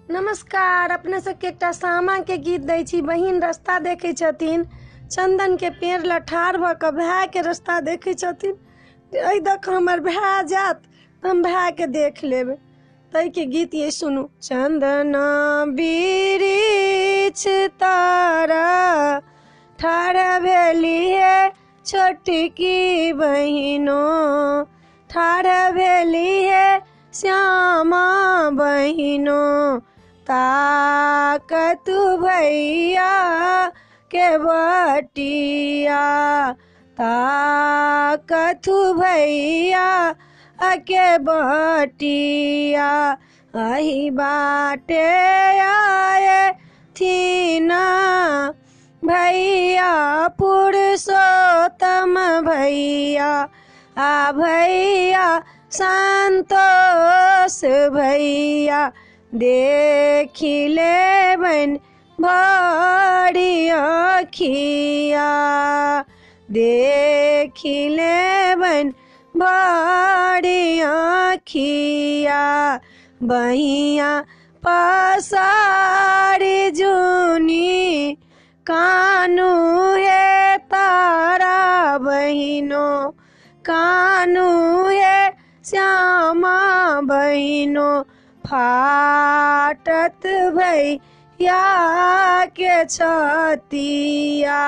नमस्कार। अपने सबके एकटा सामा के गीत दै छी। बहिन रास्ता देखै छथिन, चंदन के पेड़ ल ठाढ़ भ क भाय के रास्ता देखै छथिन। एहि दक हमर भाय जात त हम भाय के देख लेबै। तै के गीत ये सुनू। चंदन बिरिछ तारा ठाढ़ भेली है छोटकी बहिनो, ठाढ़ भेली है श्यामा बहिनो, ताकतु भैया के बटिया, ताकतु भैया के बटिया। अही बाटे आए थीना भैया पुरुषोत्तम भैया, आ भैया संतोष भैया। देखिले बन बड़ी अखिया, देखिले बन बड़ी अखिया। बहिया पसारी जुनी कानू है तारा बहिनो, कानू है श्यामा बहिनो। फाटत भैया के छतिया,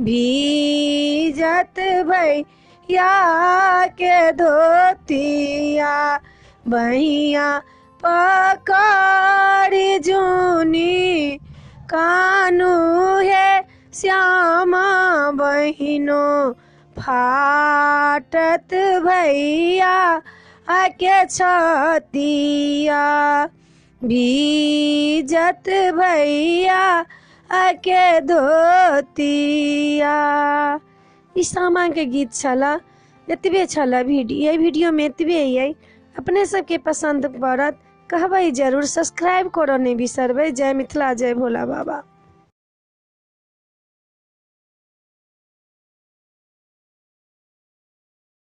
भीजत भैया के धोतिया। बहिया पकड़ी जूनी कानू है श्यामा बहिनो, फाटत भैया के छतिया, भीजत भैया के धोतिया। ई सामा के गीत छला, एतबे छला वीडियो। वीडियो में एतबे है। अपने सबके पसंद पड़त कहबै जरूर। सब्सक्राइब करो नहीं बिसरबै। जय मिथिला, जय भोला बाबा।